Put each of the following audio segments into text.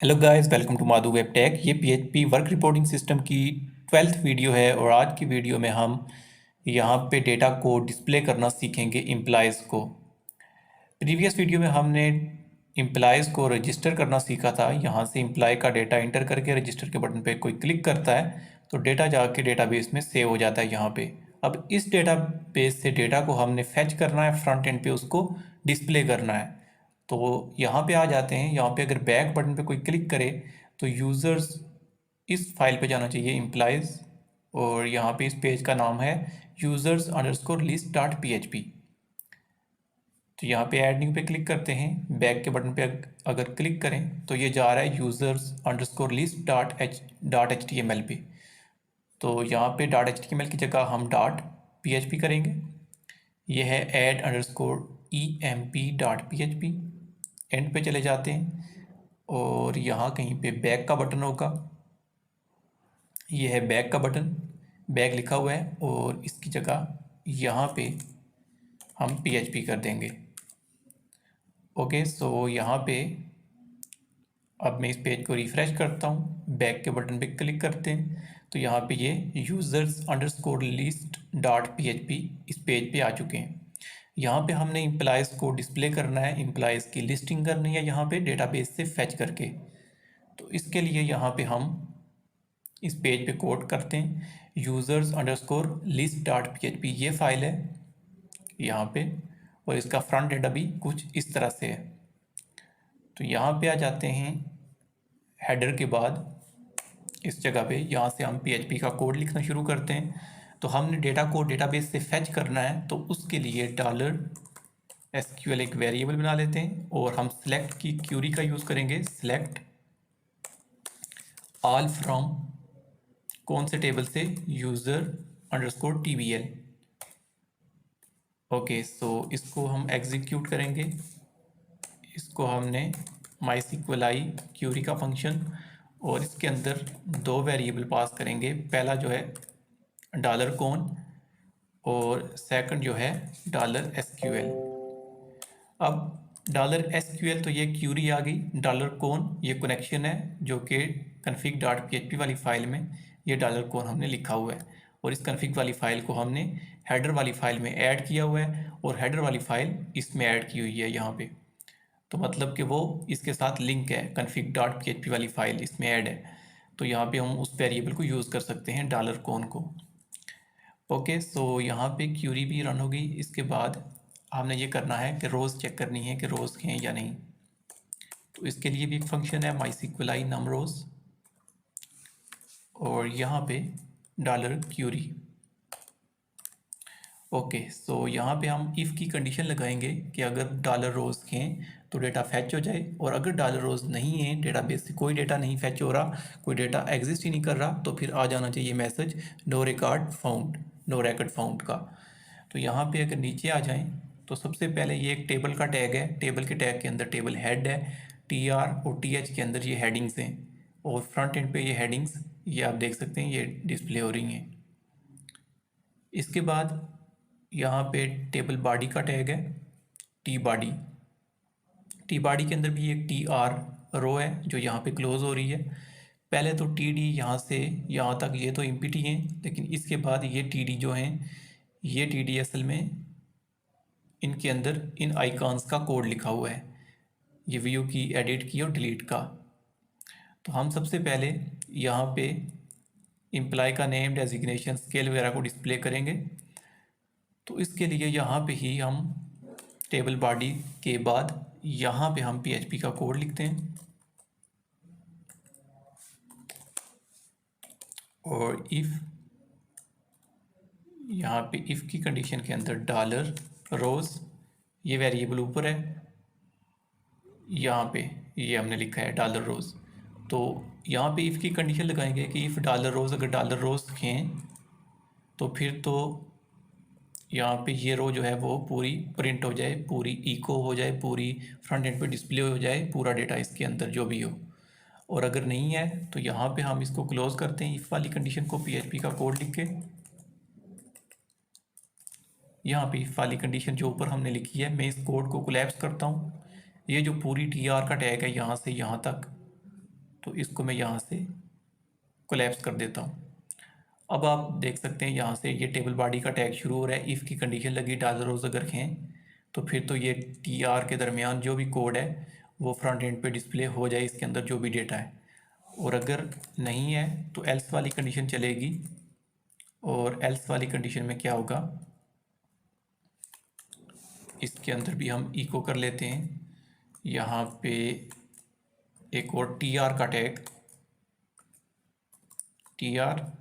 Hello guys, welcome to Madhu web tech. ये PHP work reporting system की 12th video है और आज की वीडियो में हम यहाँ पे डेटा को डिस्प्ले करना सीखेंगे एम्प्लॉयज़ को। प्रीवियस वीडियो में हमने एम्प्लॉयज़ को रजिस्टर करना सीखा था। यहाँ से एम्प्लॉय का डेटा इंटर करके रजिस्टर के बटन पे कोई क्लिक करता है तो डेटा जाके डेटाबेस में सेव हो जाता है यहाँ पे। अब इस डेटाबेस से डेटा को हमने फेच करना है, फ्रंट एंड पे उसको डिस्प्ले करना है। तो यहाँ पे आ जाते हैं। यहाँ पे अगर बैक बटन पे कोई क्लिक करे तो यूज़र्स इस फाइल पे जाना चाहिए एम्प्लॉयज़, और यहाँ पे इस पेज का नाम है users_list.php। तो यहाँ पे ऐड न्यू पे क्लिक करते हैं। बैक के बटन पे अगर क्लिक करें तो ये जा रहा है users_list.html पे। तो यहाँ पे .html की जगह हम .php करेंगे। ये है add_emp.php। एंड पे चले जाते हैं और यहाँ कहीं पे बैक का बटन होगा। ये है बैक का बटन, बैक लिखा हुआ है और इसकी जगह यहाँ पे हम php कर देंगे। ओके, सो यहाँ पे अब मैं इस पेज को रिफ़्रेश करता हूँ, बैक के बटन पे क्लिक करते हैं तो यहाँ पे ये users_list.php इस पेज पे आ चुके हैं। यहाँ पे हमने एम्प्लॉयज़ को डिस्प्ले करना है, एम्प्लॉयज़ की लिस्टिंग करनी है यहाँ पे डेटाबेस से फेच करके। तो इसके लिए यहाँ पे हम इस पेज पे कोड करते हैं users_list.php। ये फाइल है यहाँ पे और इसका फ्रंट एंड अभी कुछ इस तरह से है। तो यहाँ पे आ जाते हैं। हेडर के बाद इस जगह पे यहाँ से हम php का कोड लिखना शुरू करते हैं। तो हमने डेटा को डेटाबेस से फेच करना है तो उसके लिए $SQL एक वेरिएबल बना लेते हैं और हम सेलेक्ट की क्यूरी का यूज़ करेंगे। सेलेक्ट ऑल फ्रॉम कौन से टेबल से, user_tbl। ओके, सो इसको हम एग्जीक्यूट करेंगे। इसको हमने MySQLi क्यूरी का फंक्शन और इसके अंदर दो वेरिएबल पास करेंगे। पहला जो है $कौन और सेकंड जो है $SQL। अब $SQL तो ये क्यूरी आ गई, $कौन ये कनेक्शन है जो कि config.php वाली फाइल में ये $कौन हमने लिखा हुआ है और इस config वाली फाइल को हमने हेडर वाली फाइल में ऐड किया हुआ है और हेडर वाली फाइल इसमें ऐड की हुई है यहाँ पे। तो मतलब कि वो इसके साथ लिंक है, config.php वाली फाइल इसमें ऐड है। तो यहाँ पे हम उस वेरिएबल को यूज़ कर सकते हैं $कौन को। ओके, सो यहाँ पे क्यूरी भी रन होगी। इसके बाद हमने ये करना है कि रोज़ चेक करनी है कि रोज़ हैं या नहीं। तो इसके लिए भी एक फंक्शन है MySQLi numRows और यहाँ पे $क्यूरी। ओके, सो यहाँ पे हम इफ़ की कंडीशन लगाएंगे कि अगर $रोज़ हैं तो डेटा फैच हो जाए, और अगर $रोज़ नहीं है, डेटाबेस से कोई डेटा नहीं फैच हो रहा, कोई डेटा एग्जिस्ट ही नहीं कर रहा, तो फिर आ जाना चाहिए मैसेज नो रिकॉर्ड फाउंड का। तो यहाँ पे अगर नीचे आ जाएं तो सबसे पहले ये एक टेबल का टैग है। टेबल के टैग के अंदर टेबल हेड है, TR और TH के अंदर ये हेडिंग्स हैं और फ्रंट एंड पे ये हेडिंग्स ये आप देख सकते हैं ये डिस्प्ले हो रही हैं। इसके बाद यहाँ पे टेबल बॉडी का टैग है T बॉडी के अंदर भी एक TR रो है जो यहाँ पे क्लोज हो रही है। पहले तो TD यहाँ से यहाँ तक ये तो एम्प्टी हैं, लेकिन इसके बाद ये TD जो हैं ये TD असल में इनके अंदर इन आइकॉन्स का कोड लिखा हुआ है, ये व्यू की, एडिट की और डिलीट का। तो हम सबसे पहले यहाँ पे एम्प्लॉय का नेम, डेजिग्नेशन, स्केल वगैरह को डिस्प्ले करेंगे। तो इसके लिए यहाँ पे ही हम टेबल बॉडी के बाद यहाँ पे हम PHP का कोड लिखते हैं और इफ़ यहाँ पे इफ़ की कंडीशन के अंदर $रोज़ ये वेरिएबल ऊपर है, यहाँ पे ये हमने लिखा है $रोज़। तो यहाँ पे इफ़ की कंडीशन लगाएंगे कि इफ़ $रोज़ अगर $रोज़ हैं तो फिर तो यहाँ पे ये रो जो है वो पूरी प्रिंट हो जाए, पूरी इको हो जाए, पूरी फ्रंट एंड पे डिस्प्ले हो जाए, पूरा डेटा इसके अंदर जो भी हो। और अगर नहीं है तो यहाँ पे हम इसको क्लोज करते हैं इफ़ वाली कंडीशन को PHP का कोड लिख के। यहाँ पे इफ़ वाली कंडीशन जो ऊपर हमने लिखी है, मैं इस कोड को कोलैप्स करता हूँ। ये जो पूरी TR का टैग है यहाँ से यहाँ तक तो इसको मैं यहाँ से कोलैप्स कर देता हूँ। अब आप देख सकते हैं यहाँ से ये टेबल बॉडी का टैग शुरू हो रहा है। इफ़ की कंडीशन लगी डॉलर रोज अगर हैं तो फिर तो ये टी आर के दरमियान जो भी कोड है वो फ्रंट एंड पे डिस्प्ले हो जाए, इसके अंदर जो भी डेटा है। और अगर नहीं है तो एल्स वाली कंडीशन चलेगी, और एल्स वाली कंडीशन में क्या होगा, इसके अंदर भी हम इको कर लेते हैं यहाँ पे एक और टी आर का टैग, टी आर,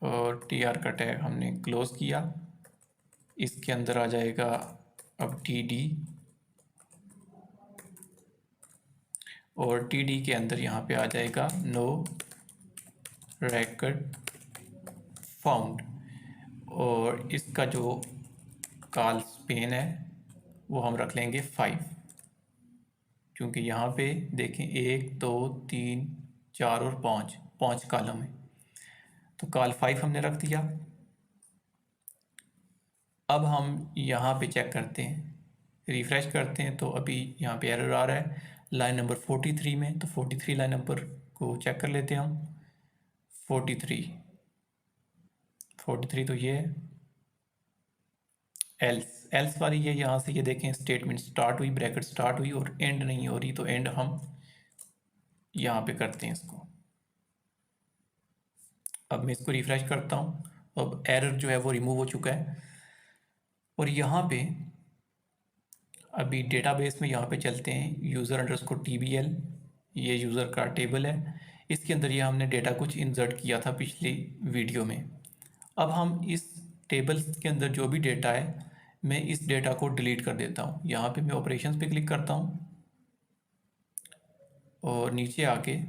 और टी आर का टैग हमने क्लोज किया। इसके अंदर आ जाएगा अब टी डी, और टी डी के अंदर यहाँ पे आ जाएगा नो record फाउंड, और इसका जो कॉल स्पेन है वो हम रख लेंगे 5, क्योंकि यहाँ पे देखें 1 2 3 4 और 5 कॉलम है, तो कॉल 5 हमने रख दिया। अब हम यहाँ पे चेक करते हैं, रिफ़्रेश करते हैं, तो अभी यहाँ पे एरर आ रहा है लाइन नंबर 43 में। तो 43 लाइन नंबर को चेक कर लेते हैं हम। 43 तो ये है, एल्स वाली है। यहाँ से ये देखें स्टेटमेंट स्टार्ट हुई, ब्रैकेट स्टार्ट हुई और एंड नहीं हो रही, तो एंड हम यहाँ पे करते हैं इसको। अब मैं इसको रिफ़्रेश करता हूँ, अब एरर जो है वो रिमूव हो चुका है। और यहाँ पे अभी डेटाबेस में यहाँ पे चलते हैं, यूज़र अंडरस्कोर TBL, ये यूज़र का टेबल है। इसके अंदर ये हमने डेटा कुछ इंसर्ट किया था पिछली वीडियो में। अब हम इस टेबल के अंदर जो भी डेटा है मैं इस डेटा को डिलीट कर देता हूँ। यहाँ पे मैं ऑपरेशंस पे क्लिक करता हूँ और नीचे आके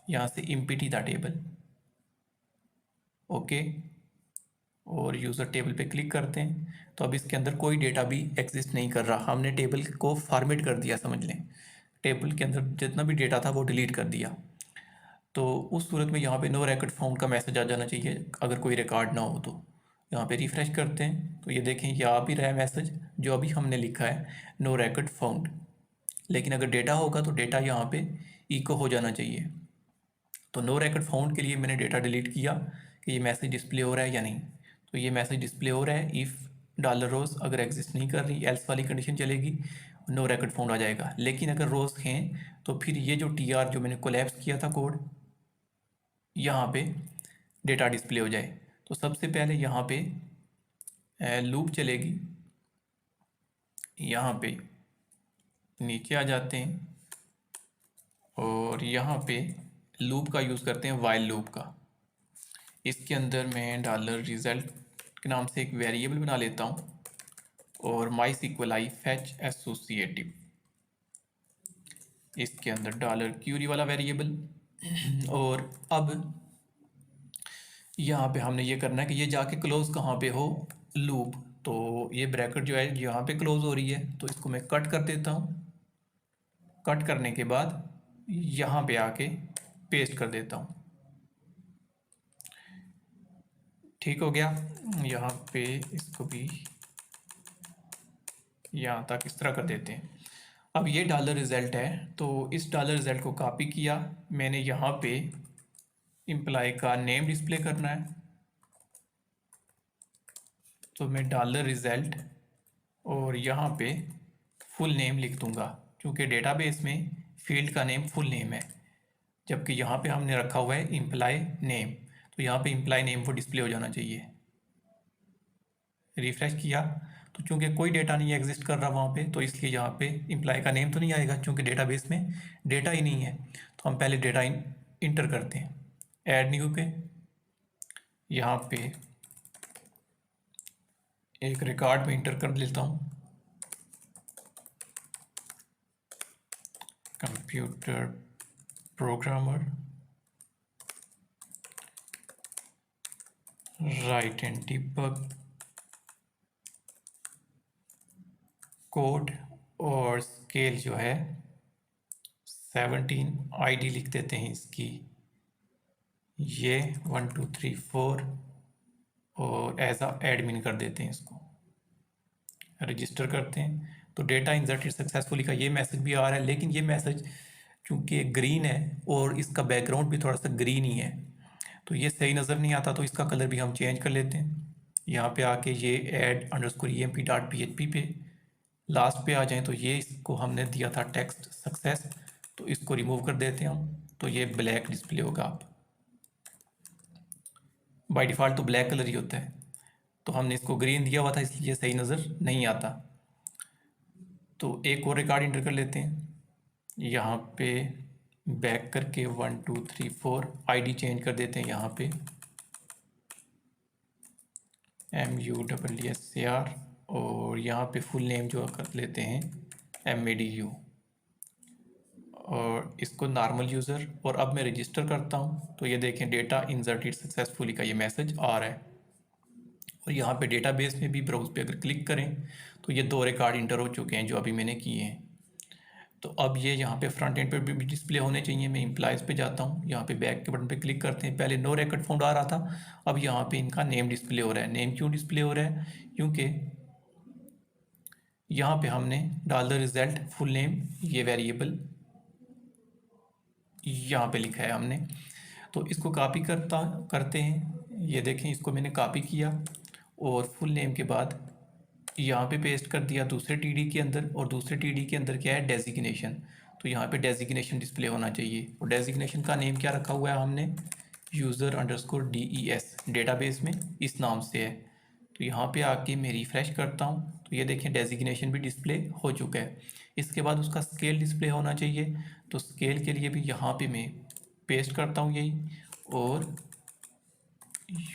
यहाँ से इम्पिटी था टेबल, ओके, और यूज़र टेबल पे क्लिक करते हैं। तो अब इसके अंदर कोई डेटा भी एग्जिस्ट नहीं कर रहा, हमने टेबल को फॉर्मेट कर दिया, समझ लें। टेबल के अंदर जितना भी डेटा था वो डिलीट कर दिया। तो उस सूरत में यहाँ पे नो रिकॉर्ड फाउंड का मैसेज आ जाना चाहिए अगर कोई रिकॉर्ड ना हो तो। यहाँ पे रिफ़्रेश करते हैं तो ये देखें ये आ भी रहा है मैसेज जो अभी हमने लिखा है, नो रिकॉर्ड फाउंड। लेकिन अगर डेटा होगा तो डेटा यहाँ पे इको हो जाना चाहिए। तो नो रिकॉर्ड फाउंड के लिए मैंने डेटा डिलीट किया कि ये मैसेज डिस्प्ले हो रहा है या नहीं। तो ये मैसेज डिस्प्ले हो रहा है, इफ़ डॉलर रोज़ अगर एग्जिस्ट नहीं कर रही एल्स वाली कंडीशन चलेगी, नो रिकॉर्ड फाउंड आ जाएगा। लेकिन अगर रोज़ हैं तो फिर ये जो टी आर जो मैंने कोलैप्स किया था कोड, यहाँ पे डेटा डिस्प्ले हो जाए। तो सबसे पहले यहाँ पे लूप चलेगी, यहाँ पे नीचे आ जाते हैं और यहाँ पे लूप का यूज़ करते हैं, वाइल लूप का। इसके अंदर मैं डॉलर रिजल्ट के नाम से एक वेरिएबल बना लेता हूँ और माई सिक्वल आई फैच एसोसिएटिव, इसके अंदर डॉलर क्यूरी वाला वेरिएबल। और अब यहाँ पे हमने ये करना है कि ये जाके क्लोज कहाँ पे हो, लूप। तो ये ब्रैकेट जो है यहाँ पे क्लोज हो रही है, तो इसको मैं कट कर देता हूँ। कट करने के बाद यहाँ पे आके पेस्ट कर देता हूँ। ठीक हो गया। यहाँ पे इसको भी यहाँ तक इस तरह कर देते हैं। अब ये डॉलर रिज़ल्ट है, तो इस डॉलर रिज़ल्ट को कॉपी किया मैंने, यहाँ पे एम्प्लॉय का नेम डिस्प्ले करना है, तो मैं डॉलर रिज़ल्ट और यहाँ पे फुल नेम लिख दूँगा, क्योंकि डेटाबेस में फील्ड का नेम फुल नेम है, जबकि यहाँ पे हमने रखा हुआ है एम्प्लॉय नेम। तो यहाँ पे एम्प्लॉय नेम वो डिस्प्ले हो जाना चाहिए। रिफ़्रेश किया तो चूंकि कोई डेटा नहीं एग्जिस्ट कर रहा वहाँ पे, तो इसलिए यहाँ पे एम्प्लॉय का नेम तो नहीं आएगा, क्योंकि डेटाबेस में डेटा ही नहीं है। तो हम पहले डेटा इंटर करते हैं, ऐड न्यू पे, यहाँ पे एक रिकॉर्ड में इंटर कर लेता हूँ, computer programmer right and debug code, और स्केल जो है 17, आईडी लिख देते हैं इसकी ये 1 2 3 4, और एज आ एडमिन कर देते हैं इसको। रजिस्टर करते हैं तो डेटा इंसर्टेड सक्सेसफुली का ये मैसेज भी आ रहा है, लेकिन ये मैसेज चूँकि ग्रीन है और इसका बैकग्राउंड भी थोड़ा सा ग्रीन ही है, तो ये सही नज़र नहीं आता, तो इसका कलर भी हम चेंज कर लेते हैं। यहाँ पे आके ये add_emp.php पे लास्ट पे आ जाएं, तो ये इसको हमने दिया था टेक्स्ट सक्सेस, तो इसको रिमूव कर देते हैं हम, तो ये ब्लैक डिस्प्ले होगा। आप बाय डिफ़ॉल्ट तो ब्लैक कलर ही होता है, तो हमने इसको ग्रीन दिया हुआ था इसलिए सही नज़र नहीं आता। तो एक और रिकॉर्ड इंटर कर लेते हैं, यहाँ पे बैक करके 1 2 3 4 आईडी चेंज कर देते हैं, यहाँ पे MUSSAR, और यहाँ पे फुल नेम जो कर लेते हैं MADU, और इसको नॉर्मल यूज़र। और अब मैं रजिस्टर करता हूँ, तो ये देखें डेटा इंसर्टेड सक्सेसफुली का ये मैसेज आ रहा है। और यहाँ पे डेटाबेस में भी ब्राउज पे अगर क्लिक करें तो ये 2 रिकॉर्ड इंटर हो चुके हैं जो अभी मैंने किए हैं। तो अब ये यहाँ पे फ्रंट एंड पे भी डिस्प्ले होने चाहिए। मैं इम्प्लाइज पे जाता हूँ, यहाँ पे बैक के बटन पे क्लिक करते हैं। पहले नो रिकॉर्ड फाउंड आ रहा था, अब यहाँ पे इनका नेम डिस्प्ले हो रहा है। नेम क्यों डिस्प्ले हो रहा है? क्योंकि यहाँ पे हमने $result फुल नेम ये वेरिएबल यहाँ पे लिखा है हमने। तो इसको कॉपी करते हैं, ये देखें इसको मैंने कॉपी किया और फुल नेम के बाद यहाँ पे पेस्ट कर दिया दूसरे टीडी के अंदर, और दूसरे टीडी के अंदर क्या है? डेजिग्नेशन। तो यहाँ पे डेजिग्नेशन डिस्प्ले होना चाहिए, और डेजिग्नेशन का नेम क्या रखा हुआ है हमने? user_des डेटाबेस में इस नाम से है। तो यहाँ पे आके मैं रिफ़्रेश करता हूँ, तो ये देखें डेजिग्नेशन भी डिस्प्ले हो चुका है। इसके बाद उसका स्केल डिस्प्ले होना चाहिए, तो स्केल के लिए भी यहाँ पे मैं पेस्ट करता हूँ यही, और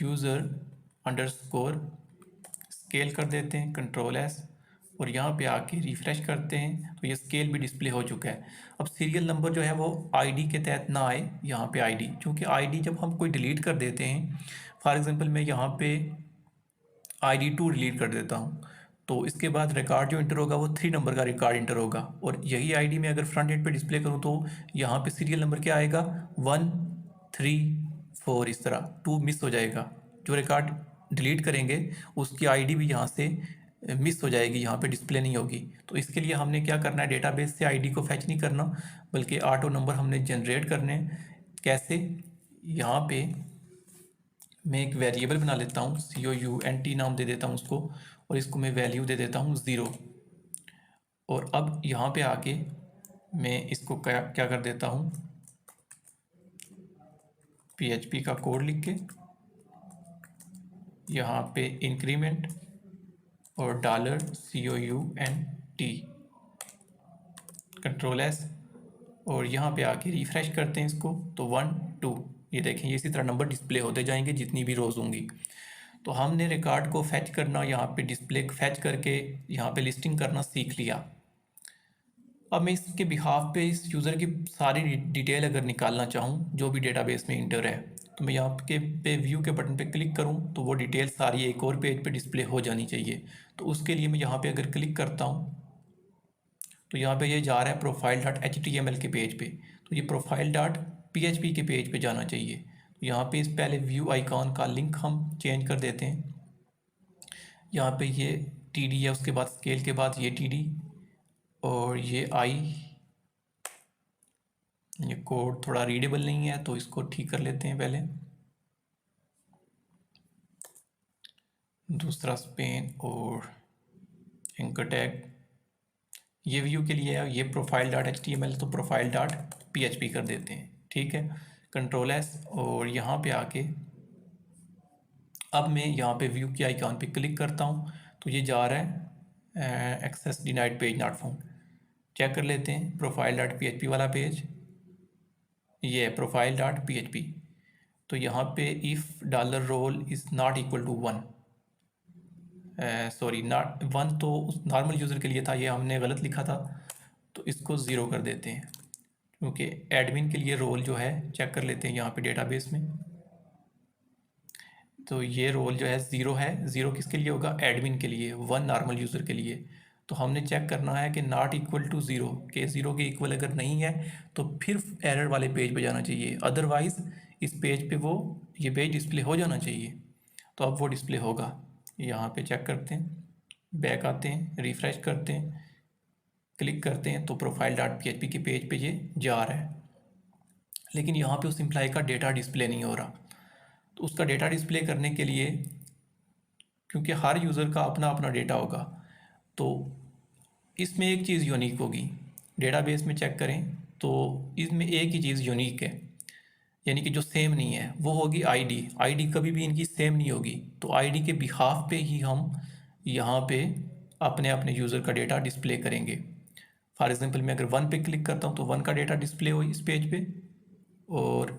user_scale कर देते हैं, Ctrl+S, और यहाँ पे आके रिफ़्रेश करते हैं, तो ये स्केल भी डिस्प्ले हो चुका है। अब सीरियल नंबर जो है वो आईडी के तहत ना आए, यहाँ पे आईडी, क्योंकि आईडी जब हम कोई डिलीट कर देते हैं, फॉर एग्जांपल मैं यहाँ पे ID2 डिलीट कर देता हूँ, तो इसके बाद रिकॉर्ड जो इंटर होगा वो 3 नंबर का रिकॉर्ड इंटर होगा, और यही आईडी में अगर फ्रंट एंड पे डिस्प्ले करूँ तो यहाँ पे सीरियल नंबर क्या आएगा? 1 3 4, इस तरह 2 मिस हो जाएगा। जो रिकॉर्ड डिलीट करेंगे उसकी आईडी भी यहाँ से मिस हो जाएगी, यहाँ पे डिस्प्ले नहीं होगी। तो इसके लिए हमने क्या करना है? डेटाबेस से आईडी को फैच नहीं करना, बल्कि ऑटो नंबर हमने जनरेट करने हैं। कैसे? यहाँ पे मैं एक वेरिएबल बना लेता हूँ, COUNT नाम दे देता हूँ उसको, और इसको मैं वैल्यू दे देता हूँ 0। और अब यहाँ पे आके मैं इसको क्या क्या कर देता हूँ? PHP का कोड लिख के यहाँ पे इंक्रीमेंट और $COUNT, Ctrl+S, और यहाँ पे आके रिफ़्रेश करते हैं इसको, तो 1 2, ये देखें ये इसी तरह नंबर डिस्प्ले होते जाएंगे जितनी भी रोज़ होंगी। तो हमने रिकॉर्ड को फैच करना, यहाँ पे डिस्प्ले फैच करके यहाँ पे लिस्टिंग करना सीख लिया। अब मैं इसके बिहाफ पे इस यूज़र की सारी डिटेल अगर निकालना चाहूँ जो भी डेटाबेस में इंटर है, तो मैं यहाँ पे व्यू के बटन पे क्लिक करूँ तो वो डिटेल सारी एक और पेज पे डिस्प्ले हो जानी चाहिए। तो उसके लिए मैं यहाँ पे अगर क्लिक करता हूँ तो यहाँ पे ये जा रहा है profile.html के पेज पे, तो ये profile.php के पेज पे जाना चाहिए। तो यहाँ पे इस पहले व्यू आइकॉन का लिंक हम चेंज कर देते हैं। यहाँ पे ये TD है, उसके बाद स्केल के बाद ये TD, और ये ये कोड थोड़ा रीडेबल नहीं है तो इसको ठीक कर लेते हैं पहले। दूसरा स्पेन और एंकर टैग ये व्यू के लिए है, ये profile.html तो profile.php कर देते हैं, ठीक है। Ctrl+S, और यहाँ पे आके अब मैं यहाँ पे व्यू के आइकॉन पे क्लिक करता हूँ तो ये जा रहा है access denied page not found. Check कर लेते हैं profile.php वाला पेज, ये है profile.php। तो यहाँ पे if $role is not equal to 1, sorry not 1 तो उस नॉर्मल यूज़र के लिए था, ये हमने गलत लिखा था, तो इसको 0 कर देते हैं, क्योंकि एडमिन के लिए रोल जो है चेक कर लेते हैं यहाँ पे डेटाबेस में। तो ये रोल जो है 0 है, 0 किसके लिए होगा? एडमिन के लिए, 1 नॉर्मल यूज़र के लिए। तो हमने चेक करना है कि नॉट इक्वल टू 0, के 0 के इक्वल अगर नहीं है तो फिर एरर वाले पेज पे जाना चाहिए, अदरवाइज़ इस पेज पे वो ये पेज डिस्प्ले हो जाना चाहिए। तो अब वो डिस्प्ले होगा। यहाँ पे चेक करते हैं, बैक आते हैं, रिफ़्रेश करते हैं, क्लिक करते हैं तो प्रोफाइल डॉट PHP के पेज पे ये जा रहा है, लेकिन यहाँ पे उस एम्प्लॉय का डेटा डिस्प्ले नहीं हो रहा। तो उसका डेटा डिस्प्ले करने के लिए, क्योंकि हर यूज़र का अपना अपना डेटा होगा, तो इसमें एक चीज़ यूनिक होगी। डेटाबेस में चेक करें तो इसमें एक ही चीज़ यूनिक है, यानी कि जो सेम नहीं है, वो होगी आईडी। आईडी कभी भी इनकी सेम नहीं होगी। तो आईडी के बिहाफ पे ही हम यहाँ पे अपने अपने यूज़र का डेटा डिस्प्ले करेंगे। फॉर एग्जांपल मैं अगर 1 पे क्लिक करता हूँ तो 1 का डेटा डिस्प्ले हो इस पेज पे, और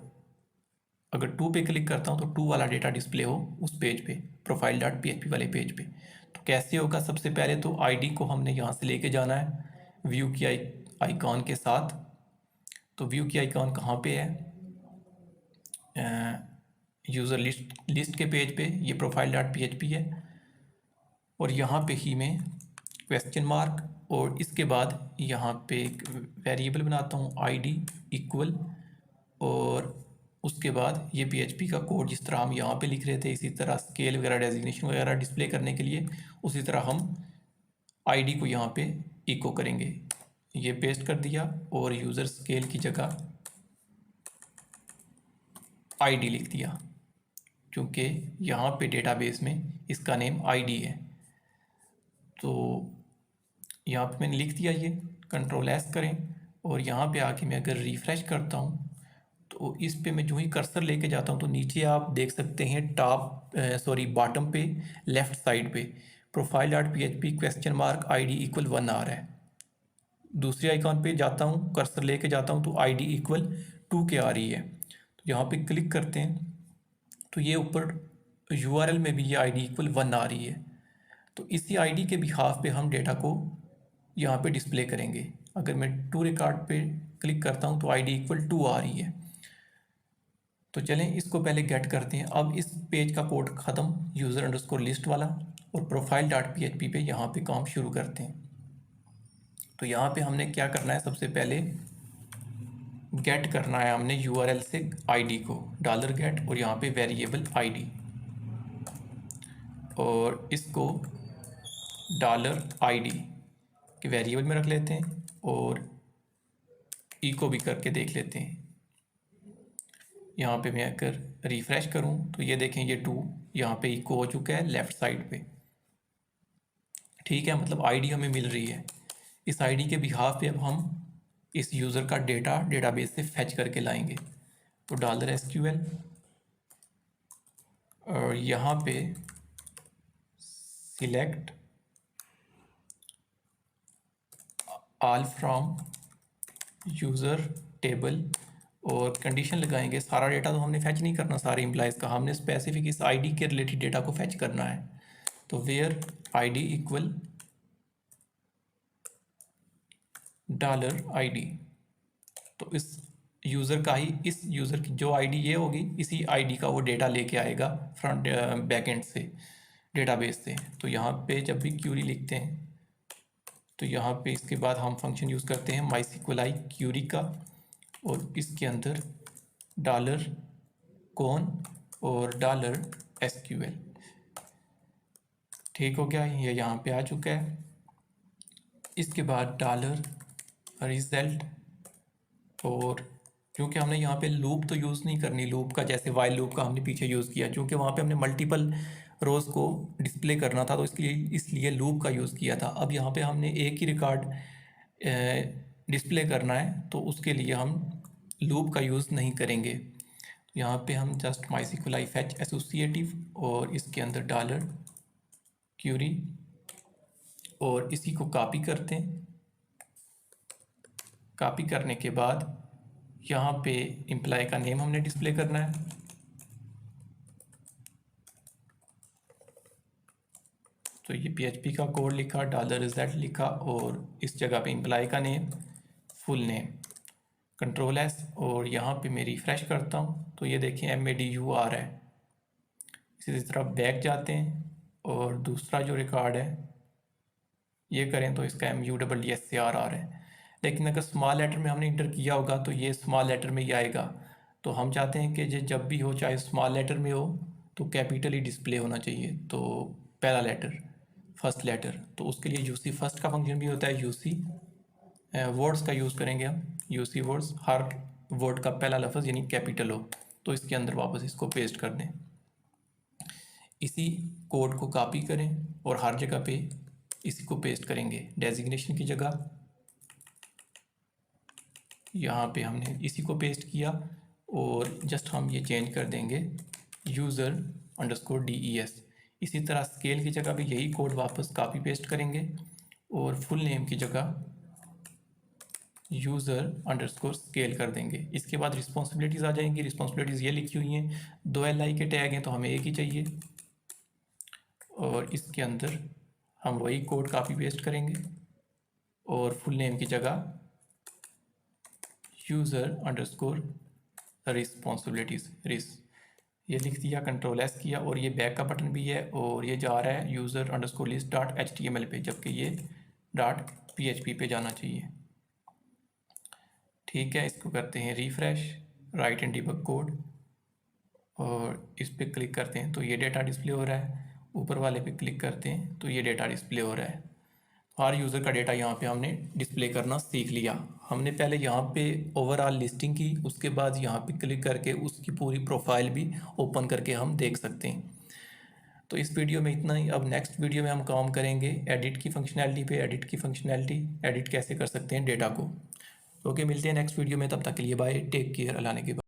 अगर 2 पे क्लिक करता हूँ तो 2 वाला डेटा डिस्प्ले हो उस पेज पे, प्रोफाइल डॉट PHP वाले पेज पे। तो कैसे होगा? सबसे पहले तो आईडी को हमने यहाँ से लेके जाना है व्यू की आइकॉन के साथ। तो व्यू की आइकॉन कहाँ पे है? यूज़र लिस्ट के पेज पे, ये प्रोफाइल डॉट PHP है, और यहाँ पे ही मैं क्वेश्चन मार्क और इसके बाद यहाँ पे एक वेरिएबल बनाता हूँ आईडी इक्वल, और उसके बाद ये PHP का कोड जिस तरह हम यहाँ पे लिख रहे थे इसी तरह स्केल वगैरह डेजिग्नेशन वगैरह डिस्प्ले करने के लिए उसी तरह हम आईडी को यहाँ पे इको करेंगे। ये पेस्ट कर दिया और यूज़र स्केल की जगह आईडी लिख दिया, क्योंकि यहाँ पे डेटाबेस में इसका नेम आईडी है। तो यहाँ पे मैंने लिख दिया, ये कंट्रोल एस करें, और यहाँ पे आके मैं अगर रिफ़्रेश करता हूँ तो इस पे मैं जो ही कर्सर लेके जाता हूँ तो नीचे आप देख सकते हैं बॉटम पे लेफ़्ट साइड पे profile dot PHP question mark ID equal 1 आ रहा है। दूसरी आइकॉन पे जाता हूँ, कर्सर लेके जाता हूँ तो आईडी इक्वल 2 के आ रही है। तो यहाँ पे क्लिक करते हैं तो ये ऊपर URL में भी ये आईडी इक्वल 1 आ रही है। तो इसी आईडी के बिहाफ पे हम डेटा को यहाँ पे डिस्प्ले करेंगे। अगर मैं टू रिकॉर्ड पे क्लिक करता हूँ तो आईडी इक्वल 2 आ रही है। तो चलें इसको पहले गेट करते हैं। अब इस पेज का कोड ख़त्म, यूज़र अंडरस्कोर लिस्ट वाला, और प्रोफाइल डॉट PHP पे यहाँ पे काम शुरू करते हैं। तो यहाँ पे हमने क्या करना है? सबसे पहले गेट करना है हमने URL से आईडी को, डॉलर गेट, और यहाँ पे वेरिएबल आईडी, और इसको डॉलर आईडी के वेरिएबल में रख लेते हैं और इको भी करके देख लेते हैं। यहाँ पे मैं अगर रिफ़्रेश करूँ तो ये देखें ये 2 यहाँ पे इको हो चुका है लेफ़्ट साइड पे। ठीक है, मतलब आईडी हमें मिल रही है। इस आईडी के बिहाफ पे अब हम इस यूज़र का डेटा डेटाबेस से फैच करके लाएंगे। तो डॉलर SQL, और यहाँ पे select all from user table, और कंडीशन लगाएंगे। सारा डेटा तो हमने फैच नहीं करना सारे एम्प्लॉयज़ का, हमने स्पेसिफिक इस आईडी के रिलेटेड डेटा को फैच करना है। तो where ID equal dollar ID, तो इस यूज़र का ही, इस यूज़र की जो आईडी ये होगी, इसी आईडी का वो डेटा लेके आएगा फ्रंट बैकएंड से, डेटाबेस से। तो यहाँ पे जब भी क्यूरी लिखते हैं तो यहाँ पे इसके बाद हम फंक्शन यूज़ करते हैं MySQLi क्यूरी का, और इसके अंदर डॉलर कॉन और डॉलर SQL। ठीक हो गया, ये यहाँ पे आ चुका है। इसके बाद डॉलर रिजल्ट, और क्योंकि हमने यहाँ पे लूप तो यूज़ नहीं करनी, लूप का जैसे वाइल लूप का हमने पीछे यूज़ किया, क्योंकि वहाँ पे हमने मल्टीपल रोज़ को डिस्प्ले करना था, तो इसलिए लूप का यूज़ किया था। अब यहाँ पे हमने एक ही रिकॉर्ड डिस्प्ले करना है, तो उसके लिए हम लूप का यूज़ नहीं करेंगे। तो यहाँ पे हम जस्ट MySQLi फैच एसोसिएटिव, और इसके अंदर डॉलर क्यूरी, और इसी को कॉपी करते हैं। कॉपी करने के बाद यहाँ पे एम्प्लॉय का नेम हमने डिस्प्ले करना है। तो ये PHP का कोड लिखा, डॉलर रिजल्ट लिखा, और इस जगह पे एम्प्लॉय का name, full name, control S, और यहाँ पे मैं रिफ़्रेश करता हूँ तो ये देखें MADU आ रहा है। इसी तरह बैक जाते हैं और दूसरा जो रिकॉर्ड है ये करें तो इसका MUSSAR आ रहा है। लेकिन अगर स्मॉल लेटर में हमने इंटर किया होगा तो ये स्मॉल लेटर में ही आएगा। तो हम चाहते हैं कि जब भी हो, चाहे स्मॉल लेटर में हो, तो कैपिटल ही डिस्प्ले होना चाहिए। तो पहला लेटर, फर्स्ट लेटर, तो उसके लिए यूसी फर्स्ट का फंक्शन भी होता है यूसी वर्ड्स का यूज़ करेंगे हम, यूसी वर्ड्स, हर वर्ड का पहला लफ्ज़ यानी कैपिटल हो, तो इसके अंदर वापस इसको पेस्ट कर दें। इसी कोड को कॉपी करें और हर जगह पे इसी को पेस्ट करेंगे। डेजिग्नेशन की जगह यहाँ पे हमने इसी को पेस्ट किया और जस्ट हम ये चेंज कर देंगे user_DES। इसी तरह स्केल की जगह भी यही कोड वापस कॉपी पेस्ट करेंगे और फुल नेम की जगह user_scale कर देंगे। इसके बाद रिस्पॉन्सिबिलिटीज़ आ जाएंगी। रिस्पॉन्सिबिलिटीज़ ये लिखी हुई हैं, 2 LI के टैग हैं तो हमें एक ही चाहिए और इसके अंदर हम वही कोड कॉपी पेस्ट करेंगे और फुल नेम की जगह user_responsibilities ये लिख दिया, कंट्रोल S किया और ये बैक का बटन भी है और ये जा रहा है user_list.html पे, जबकि ये .php पे जाना चाहिए। ठीक है, इसको करते हैं refresh, right and debug code और इस पर क्लिक करते हैं तो ये डेटा डिस्प्ले हो रहा है। ऊपर वाले पे क्लिक करते हैं तो ये डेटा डिस्प्ले हो रहा है। हर यूज़र का डेटा यहाँ पे हमने डिस्प्ले करना सीख लिया। हमने पहले यहाँ पे ओवरऑल लिस्टिंग की, उसके बाद यहाँ पे क्लिक करके उसकी पूरी प्रोफाइल भी ओपन करके हम देख सकते हैं। तो इस वीडियो में इतना ही। अब नेक्स्ट वीडियो में हम काम करेंगे एडिट की फंक्शनैलिटी पे। एडिट कैसे कर सकते हैं डेटा को। ओके, मिलते हैं नेक्स्ट वीडियो में, तब तक के लिए बाय, टेक केयर, अल्लाह ने के बाद।